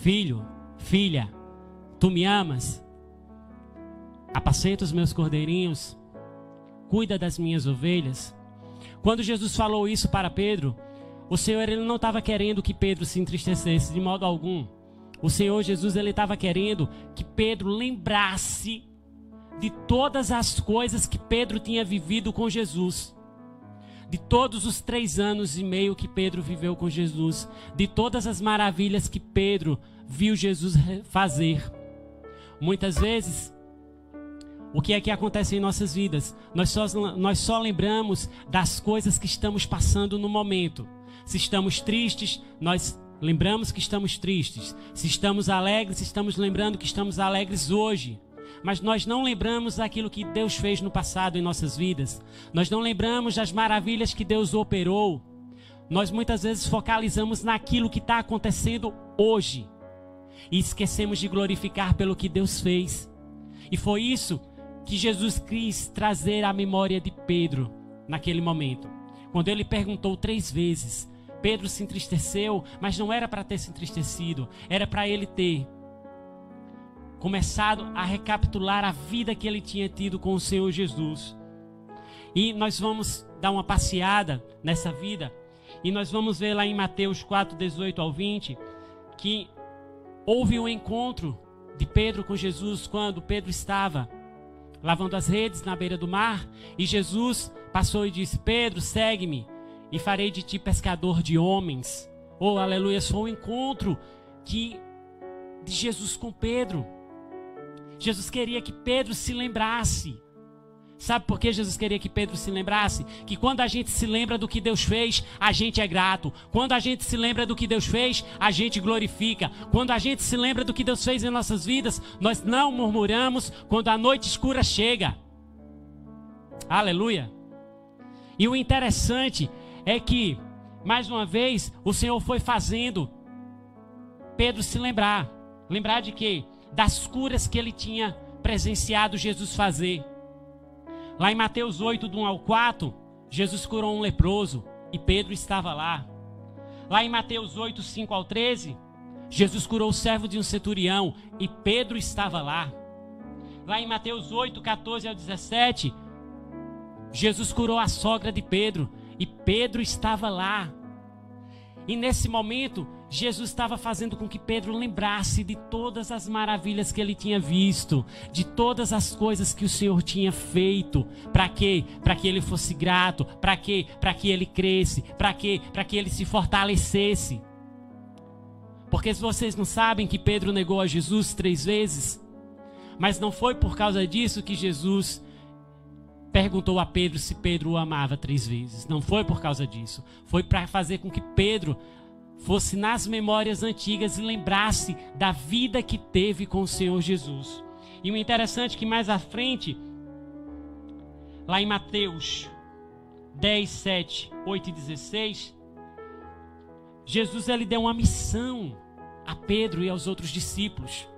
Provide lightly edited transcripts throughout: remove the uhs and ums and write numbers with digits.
filho, filha, tu me amas? Apacenta os meus cordeirinhos, cuida das minhas ovelhas. Quando Jesus falou isso para Pedro, o Senhor ele não estava querendo que Pedro se entristecesse de modo algum. O Senhor Jesus ele estava querendo que Pedro lembrasse de todas as coisas que Pedro tinha vivido com Jesus. De todos os 3 anos e meio que Pedro viveu com Jesus. De todas as maravilhas que Pedro viu Jesus fazer. Muitas vezes, o que é que acontece em nossas vidas? Nós só lembramos das coisas que estamos passando no momento. Se estamos tristes, nós lembramos que estamos tristes. Se estamos alegres, estamos lembrando que estamos alegres hoje. Mas nós não lembramos daquilo que Deus fez no passado em nossas vidas. Nós não lembramos das maravilhas que Deus operou. Nós muitas vezes focalizamos naquilo que está acontecendo hoje. E esquecemos de glorificar pelo que Deus fez. E foi isso que Jesus quis trazer à memória de Pedro naquele momento. Quando ele perguntou 3 vezes, Pedro se entristeceu, mas não era para ter se entristecido. Era para ele ter começado a recapitular a vida que ele tinha tido com o Senhor Jesus. E nós vamos dar uma passeada nessa vida. E nós vamos ver lá em Mateus 4, 18 ao 20, que houve um encontro de Pedro com Jesus quando Pedro estava lavando as redes na beira do mar. E Jesus passou e disse: Pedro, segue-me e farei de ti pescador de homens. Oh, aleluia, foi um encontro de Jesus com Pedro. Jesus queria que Pedro se lembrasse. Sabe por que Jesus queria que Pedro se lembrasse? Que quando a gente se lembra do que Deus fez, a gente é grato. Quando a gente se lembra do que Deus fez, a gente glorifica. Quando a gente se lembra do que Deus fez em nossas vidas, nós não murmuramos quando a noite escura chega. Aleluia. E o interessante é que, mais uma vez, o Senhor foi fazendo Pedro se lembrar. Lembrar de quê? Das curas que ele tinha presenciado Jesus fazer. Lá em Mateus 8, do 1 ao 4, Jesus curou um leproso e Pedro estava lá. Lá em Mateus 8, 5 ao 13, Jesus curou o servo de um centurião e Pedro estava lá. Lá em Mateus 8, 14 ao 17, Jesus curou a sogra de Pedro e Pedro estava lá. E nesse momento, Jesus estava fazendo com que Pedro lembrasse de todas as maravilhas que ele tinha visto, de todas as coisas que o Senhor tinha feito. Para quê? Para que ele fosse grato. Para quê? Para que ele cresce. Para quê? Para que ele se fortalecesse. Porque se vocês não sabem que Pedro negou a Jesus 3 vezes, mas não foi por causa disso que Jesus perguntou a Pedro se Pedro o amava 3 vezes. Não foi por causa disso. Foi para fazer com que Pedro fosse nas memórias antigas e lembrasse da vida que teve com o Senhor Jesus. E o interessante é que mais à frente, lá em Mateus 10, 7, 8 e 16, Jesus ele deu uma missão a Pedro e aos outros discípulos.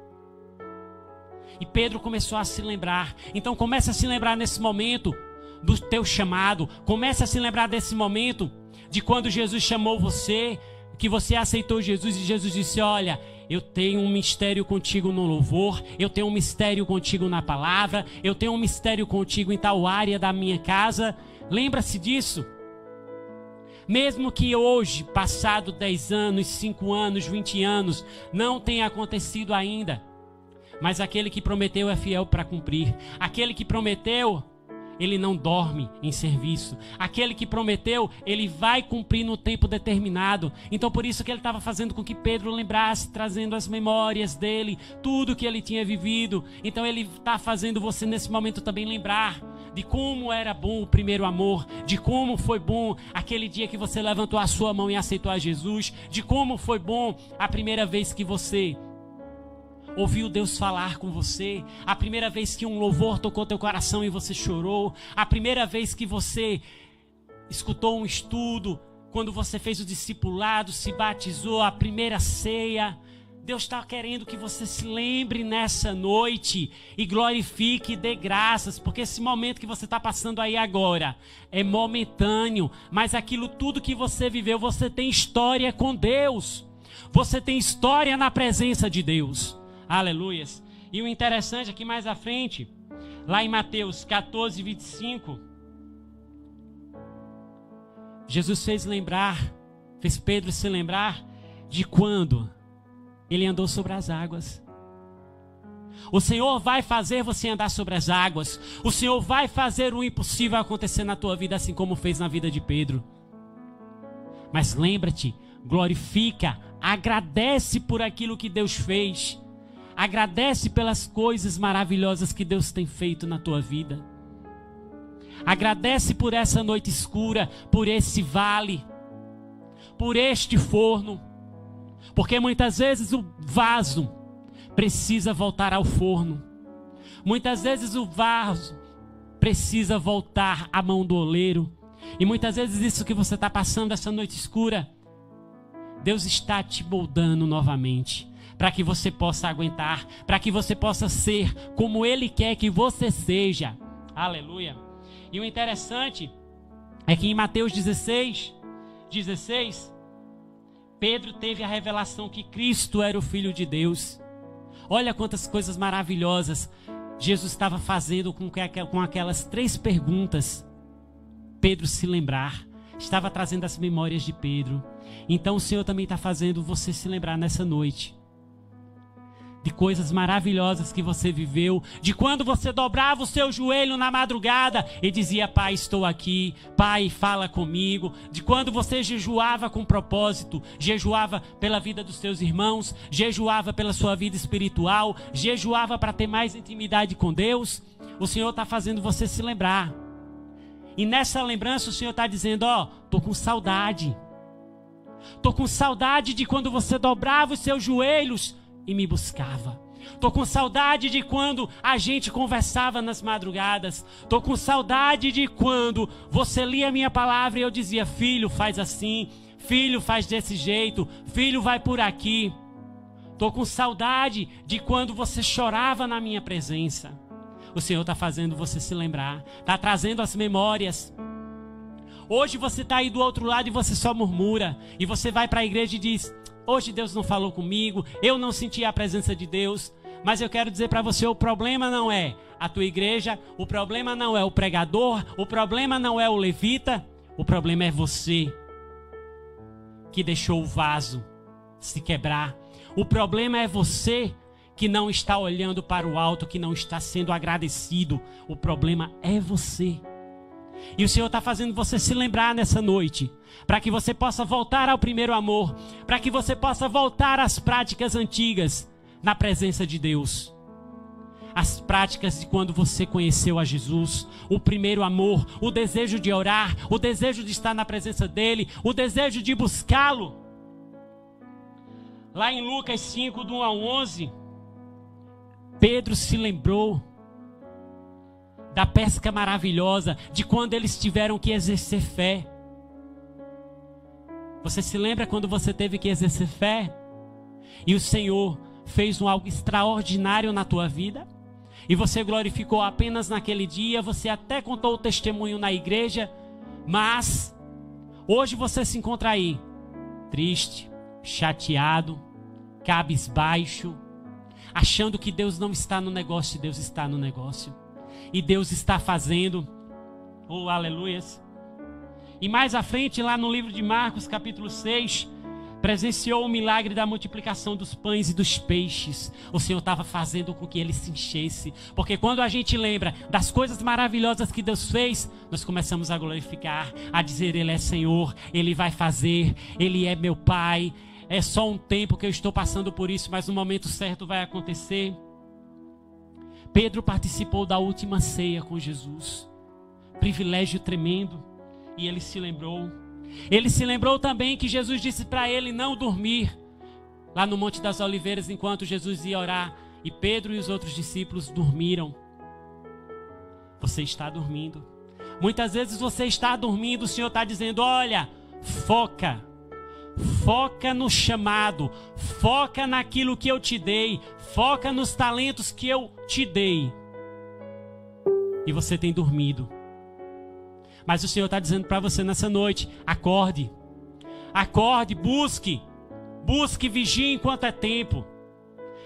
E Pedro começou a se lembrar. Então começa a se lembrar nesse momento do teu chamado. Começa a se lembrar desse momento de quando Jesus chamou você, que você aceitou Jesus e Jesus disse: olha, eu tenho um mistério contigo no louvor, eu tenho um mistério contigo na palavra, eu tenho um mistério contigo em tal área da minha casa. Lembra-se disso? Mesmo que hoje, passado 10 anos, 5 anos, 20 anos, não tenha acontecido ainda, mas aquele que prometeu é fiel para cumprir. Aquele que prometeu, ele não dorme em serviço. Aquele que prometeu, ele vai cumprir no tempo determinado. Então por isso que ele estava fazendo com que Pedro lembrasse, trazendo as memórias dele, tudo que ele tinha vivido. Então ele está fazendo você nesse momento também lembrar de como era bom o primeiro amor, de como foi bom aquele dia que você levantou a sua mão e aceitou a Jesus, de como foi bom a primeira vez que você ouviu Deus falar com você, a primeira vez que um louvor tocou teu coração e você chorou, a primeira vez que você escutou um estudo, quando você fez o discipulado, se batizou, a primeira ceia. Deus está querendo que você se lembre nessa noite e glorifique e dê graças, porque esse momento que você está passando aí agora é momentâneo, mas aquilo tudo que você viveu, você tem história com Deus. Você tem história na presença de Deus. Aleluias. E o interessante é que mais à frente, lá em Mateus 14, 25, Jesus fez Pedro se lembrar de quando ele andou sobre as águas. O Senhor vai fazer você andar sobre as águas. O Senhor vai fazer o impossível acontecer na tua vida, assim como fez na vida de Pedro. Mas lembra-te, glorifica, agradece por aquilo que Deus fez. Agradece pelas coisas maravilhosas que Deus tem feito na tua vida. Agradece por essa noite escura, por esse vale, por este forno. Porque muitas vezes o vaso precisa voltar ao forno. Muitas vezes o vaso precisa voltar à mão do oleiro. E muitas vezes isso que você está passando essa noite escura, Deus está te moldando novamente, para que você possa aguentar, para que você possa ser como Ele quer que você seja. Aleluia. E o interessante é que em Mateus 16, Pedro teve a revelação que Cristo era o Filho de Deus. Olha quantas coisas maravilhosas Jesus estava fazendo com aquelas 3 perguntas. Pedro se lembrar, estava trazendo as memórias de Pedro. Então o Senhor também está fazendo você se lembrar nessa noite de coisas maravilhosas que você viveu, de quando você dobrava o seu joelho na madrugada e dizia: Pai, estou aqui, Pai, fala comigo. De quando você jejuava com propósito, jejuava pela vida dos seus irmãos, jejuava pela sua vida espiritual, jejuava para ter mais intimidade com Deus. O Senhor está fazendo você se lembrar. E nessa lembrança o Senhor está dizendo: estou com saudade. Estou com saudade de quando você dobrava os seus joelhos e me buscava. Estou com saudade de quando a gente conversava nas madrugadas. Estou com saudade de quando você lia a minha palavra e eu dizia: filho, faz assim, filho, faz desse jeito, filho, vai por aqui. Estou com saudade de quando você chorava na minha presença. O Senhor está fazendo você se lembrar, está trazendo as memórias. Hoje você está aí do outro lado e você só murmura. E você vai para a igreja e diz: hoje Deus não falou comigo, eu não senti a presença de Deus. Mas eu quero dizer para você, o problema não é a tua igreja, o problema não é o pregador, o problema não é o levita, o problema é você que deixou o vaso se quebrar. O problema é você que não está olhando para o alto, que não está sendo agradecido. O problema é você. E o Senhor está fazendo você se lembrar nessa noite, para que você possa voltar ao primeiro amor, para que você possa voltar às práticas antigas na presença de Deus. As práticas de quando você conheceu a Jesus, o primeiro amor, o desejo de orar, o desejo de estar na presença dEle, o desejo de buscá-lo. Lá em Lucas 5, do 1 ao 11, Pedro se lembrou da pesca maravilhosa, de quando eles tiveram que exercer fé. Você se lembra quando você teve que exercer fé? E o Senhor fez algo extraordinário na tua vida? E você glorificou apenas naquele dia, você até contou o testemunho na igreja, mas hoje você se encontra aí, triste, chateado, cabisbaixo, achando que Deus não está no negócio, Deus está no negócio. E Deus está fazendo, oh aleluias. E mais à frente, lá no livro de Marcos, capítulo 6, presenciou o milagre da multiplicação dos pães e dos peixes. O Senhor estava fazendo com que ele se enchesse. Porque quando a gente lembra das coisas maravilhosas que Deus fez, nós começamos a glorificar, a dizer: Ele é Senhor, Ele vai fazer, Ele é meu Pai. É só um tempo que eu estou passando por isso, mas no momento certo vai acontecer. Pedro participou da última ceia com Jesus. Privilégio tremendo. E ele se lembrou. Ele se lembrou também que Jesus disse para ele não dormir lá no Monte das Oliveiras enquanto Jesus ia orar. E Pedro e os outros discípulos dormiram. Você está dormindo. Muitas vezes você está dormindo. O Senhor está dizendo: olha, foca. Foca no chamado, foca naquilo que eu te dei, foca nos talentos que eu te dei. E você tem dormido. Mas o Senhor está dizendo para você nessa noite: acorde, acorde, busque Busque, vigie enquanto é tempo.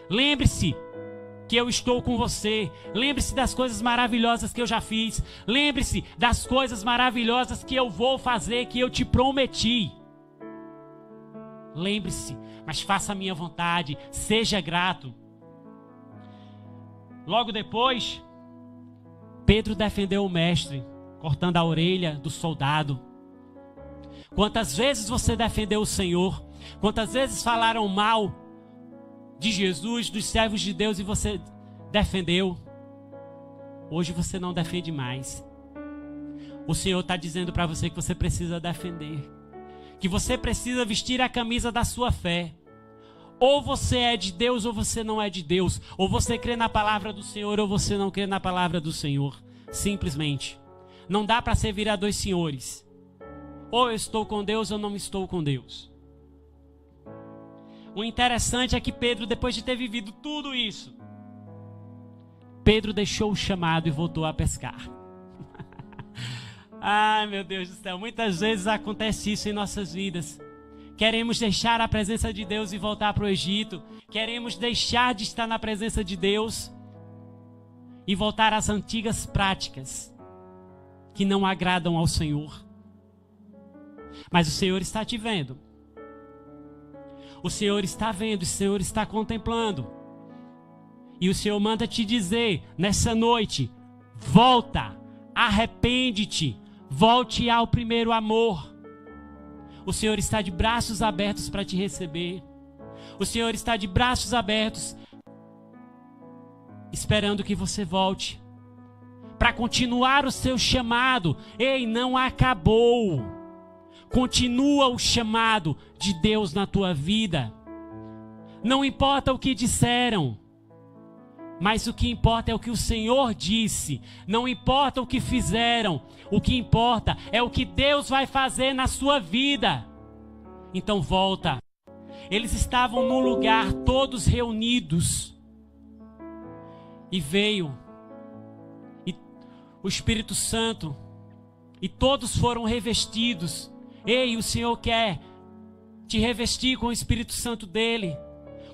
Lembre-se que eu estou com você. Lembre-se das coisas maravilhosas que eu já fiz. Lembre-se das coisas maravilhosas que eu vou fazer, que eu te prometi. Lembre-se, mas faça a minha vontade. Seja grato. Logo depois, Pedro defendeu o mestre, cortando a orelha do soldado. Quantas vezes você defendeu o Senhor? Quantas vezes falaram mal de Jesus, dos servos de Deus, e você defendeu? Hoje você não defende mais. O Senhor está dizendo para você que você precisa defender, que você precisa vestir a camisa da sua fé. Ou você é de Deus ou você não é de Deus. Ou você crê na palavra do Senhor ou você não crê na palavra do Senhor. Simplesmente. Não dá para servir a dois senhores. Ou eu estou com Deus ou não estou com Deus. O interessante é que Pedro, depois de ter vivido tudo isso, Pedro deixou o chamado e voltou a pescar. Ai, meu Deus do céu, muitas vezes acontece isso em nossas vidas. Queremos deixar a presença de Deus e voltar para o Egito. Queremos deixar de estar na presença de Deus e voltar às antigas práticas que não agradam ao Senhor. Mas o Senhor está te vendo. O Senhor está vendo, o Senhor está contemplando. E o Senhor manda te dizer nessa noite: volta, arrepende-te, volte ao primeiro amor. O Senhor está de braços abertos para te receber. O Senhor está de braços abertos, esperando que você volte, para continuar o seu chamado. Ei, não acabou. Continua o chamado de Deus na tua vida. Não importa o que disseram, mas o que importa é o que o Senhor disse. Não importa o que fizeram, o que importa é o que Deus vai fazer na sua vida. Então volta. Eles estavam num lugar todos reunidos, e veio o Espírito Santo, e todos foram revestidos. Ei, o Senhor quer te revestir com o Espírito Santo dele.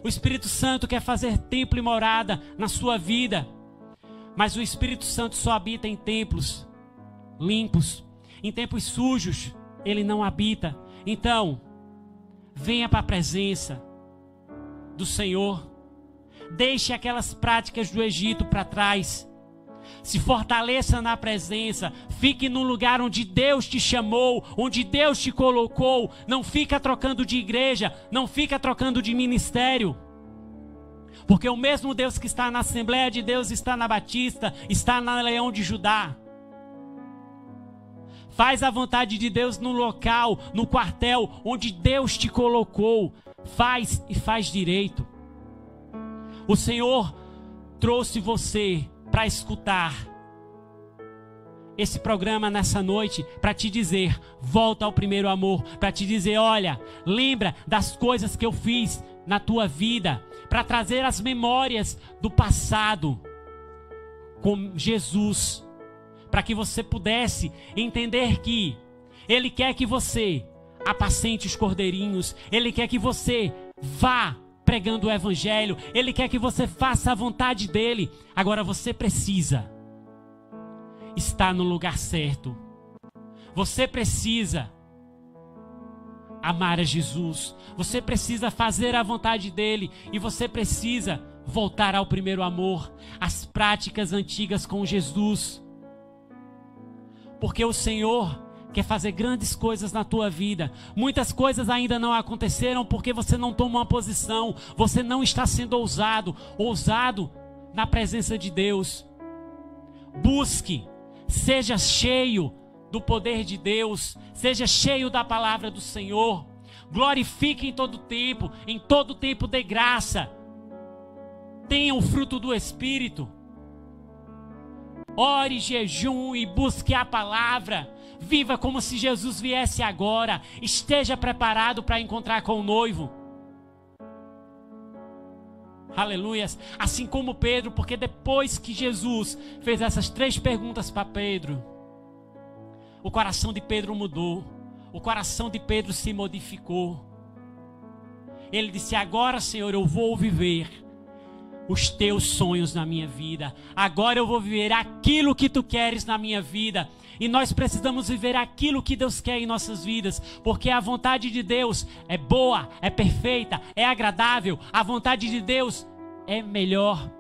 O Espírito Santo quer fazer templo e morada na sua vida. Mas o Espírito Santo só habita em templos limpos. Em templos sujos, ele não habita. Então, venha para a presença do Senhor. Deixe aquelas práticas do Egito para trás. Se fortaleça na presença. Fique no lugar onde Deus te chamou, onde Deus te colocou. Não fica trocando de igreja, não fica trocando de ministério. Porque o mesmo Deus que está na Assembleia de Deus está na Batista, está na Leão de Judá. Faz a vontade de Deus no local, no quartel onde Deus te colocou. Faz e faz direito. O Senhor trouxe você para escutar esse programa nessa noite, para te dizer: volta ao primeiro amor, para te dizer: olha, lembra das coisas que eu fiz na tua vida, para trazer as memórias do passado com Jesus, para que você pudesse entender que Ele quer que você apacente os cordeirinhos, Ele quer que você vá pregando o Evangelho, Ele quer que você faça a vontade dEle. Agora você precisa estar no lugar certo. Você precisa amar a Jesus. Você precisa fazer a vontade dEle. E você precisa voltar ao primeiro amor, às práticas antigas com Jesus. Porque o Senhor quer fazer grandes coisas na tua vida. Muitas coisas ainda não aconteceram porque você não toma uma posição. Você não está sendo ousado na presença de Deus. Busque, seja cheio do poder de Deus, seja cheio da palavra do Senhor. Glorifique em todo tempo dê graça. Tenha o fruto do Espírito. Ore, jejum e busque a palavra. Viva como se Jesus viesse agora. Esteja preparado para encontrar com o noivo. Aleluias. Assim como Pedro, porque depois que Jesus fez essas 3 perguntas para Pedro, o coração de Pedro mudou. O coração de Pedro se modificou. Ele disse: agora, Senhor, eu vou viver os teus sonhos na minha vida. Agora eu vou viver aquilo que tu queres na minha vida. E nós precisamos viver aquilo que Deus quer em nossas vidas, porque a vontade de Deus é boa, é perfeita, é agradável. A vontade de Deus é melhor.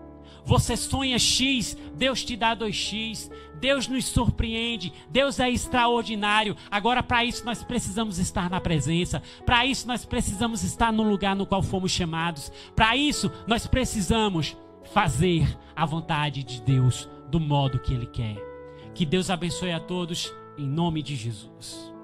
Você sonha X, Deus te dá 2X. Deus nos surpreende, Deus é extraordinário. Agora, para isso nós precisamos estar na presença. Para isso nós precisamos estar no lugar no qual fomos chamados. Para isso nós precisamos fazer a vontade de Deus do modo que Ele quer. Que Deus abençoe a todos, em nome de Jesus.